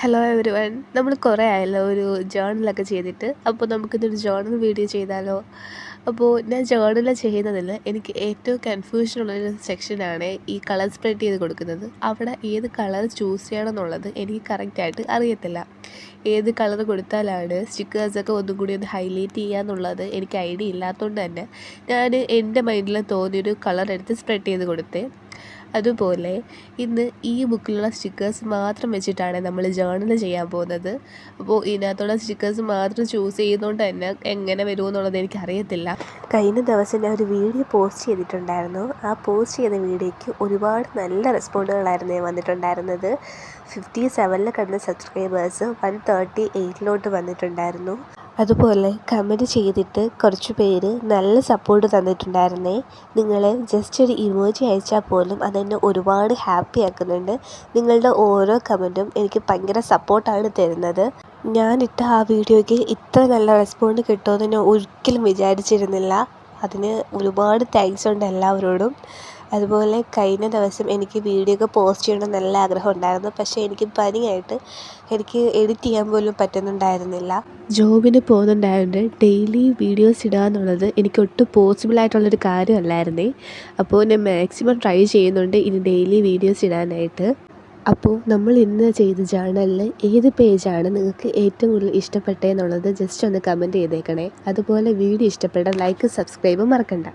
Hello everyone, നമ്മൾ കുറേ ആയല്ലോ ഒരു ജേർണലൊക്കെ ചെയ്തിട്ട്. അപ്പോൾ നമുക്കിതൊരു ജേർണൽ വീഡിയോ ചെയ്താലോ? അപ്പോൾ ഞാൻ ജേർണൽ ചെയ്യുന്നതിൽ എനിക്ക് ഏറ്റവും കൺഫ്യൂഷനുള്ളൊരു സെക്ഷനാണ് ഈ കളർ സ്പ്രെഡ് ചെയ്ത് കൊടുക്കുന്നത്. അവിടെ ഏത് കളർ ചൂസ് ചെയ്യണം എന്നുള്ളത് എനിക്ക് കറക്റ്റായിട്ട് അറിയത്തില്ല. ഏത് കളർ കൊടുത്താലാണ് സ്റ്റിക്കേഴ്സൊക്കെ ഒന്നും കൂടി ഒന്ന് ഹൈലൈറ്റ് ചെയ്യുക എന്നുള്ളത് എനിക്ക് ഐഡിയ ഇല്ലാത്തതുകൊണ്ട് തന്നെ ഞാൻ എൻ്റെ മൈൻഡിൽ തോന്നിയൊരു കളർ എടുത്ത് സ്പ്രെഡ് ചെയ്ത് കൊടുത്തേ. അതുപോലെ ഇന്ന് ഈ ബുക്കിലുള്ള സ്റ്റിക്കേഴ്സ് മാത്രം വെച്ചിട്ടാണ് നമ്മൾ ജേർണൽ ചെയ്യാൻ പോകുന്നത്. അപ്പോൾ ഇതിനകത്തുള്ള സ്റ്റിക്കേഴ്സ് മാത്രം ചൂസ് ചെയ്യുന്നതുകൊണ്ട് തന്നെ എങ്ങനെ വരുമെന്നുള്ളത് എനിക്കറിയത്തില്ല. കഴിഞ്ഞ ദിവസം ഞാൻ ഒരു വീഡിയോ പോസ്റ്റ് ചെയ്തിട്ടുണ്ടായിരുന്നു. ആ പോസ്റ്റ് ചെയ്ത വീഡിയോയ്ക്ക് ഒരുപാട് നല്ല റെസ്പോണ്ടുകളായിരുന്നു വന്നിട്ടുണ്ടായിരുന്നത്. 57 കണ്ട സബ്സ്ക്രൈബേഴ്സ് 138 വന്നിട്ടുണ്ടായിരുന്നു. അതുപോലെ കമൻറ്റ് ചെയ്തിട്ട് കുറച്ച് പേര് നല്ല സപ്പോർട്ട് തന്നിട്ടുണ്ടായിരുന്നേ. നിങ്ങൾ ജസ്റ്റ് ഒരു ഇമോജി അയച്ചാൽ പോലും അതെന്നെ ഒരുപാട് ഹാപ്പി ആക്കുന്നുണ്ട്. നിങ്ങളുടെ ഓരോ കമൻറ്റും എനിക്ക് ഭയങ്കര സപ്പോർട്ടാണ് തരുന്നത്. ഞാനിട്ട ആ വീഡിയോയ്ക്ക് ഇത്ര നല്ല റെസ്പോണ്ട് കിട്ടുമെന്ന് ഞാൻ ഒരിക്കലും വിചാരിച്ചിരുന്നില്ല. അതിന് ഒരുപാട് താങ്ക്സ് ഉണ്ട് എല്ലാവരോടും. അതുപോലെ കഴിഞ്ഞ ദിവസം എനിക്ക് വീഡിയോ ഒക്കെ പോസ്റ്റ് ചെയ്യണം നല്ല ആഗ്രഹം ഉണ്ടായിരുന്നു. പക്ഷേ എനിക്ക് പനിയായിട്ട് എനിക്ക് എഡിറ്റ് ചെയ്യാൻ പോലും പറ്റുന്നുണ്ടായിരുന്നില്ല. ജോബിന് പോകുന്നുണ്ടായതുകൊണ്ട് ഡെയിലി വീഡിയോസ് ഇടുക എന്നുള്ളത് എനിക്ക് ഒട്ടും പോസിബിളായിട്ടുള്ളൊരു കാര്യമല്ലായിരുന്നേ. അപ്പോൾ ഞാൻ മാക്സിമം ട്രൈ ചെയ്യുന്നുണ്ട് ഇനി ഡെയിലി വീഡിയോസ് ഇടാനായിട്ട്. അപ്പോൾ നമ്മൾ ഇന്ന് ചെയ്ത ജേർണലിൽ ഏത് പേജാണ് നിങ്ങൾക്ക് ഏറ്റവും കൂടുതൽ ഇഷ്ടപ്പെട്ടതെന്നുള്ളത് ജസ്റ്റ് ഒന്ന് കമൻറ്റ് ചെയ്തേക്കണേ. അതുപോലെ വീഡിയോ ഇഷ്ടപ്പെട്ട ലൈക്ക് സബ്സ്ക്രൈബ് മറക്കണ്ട.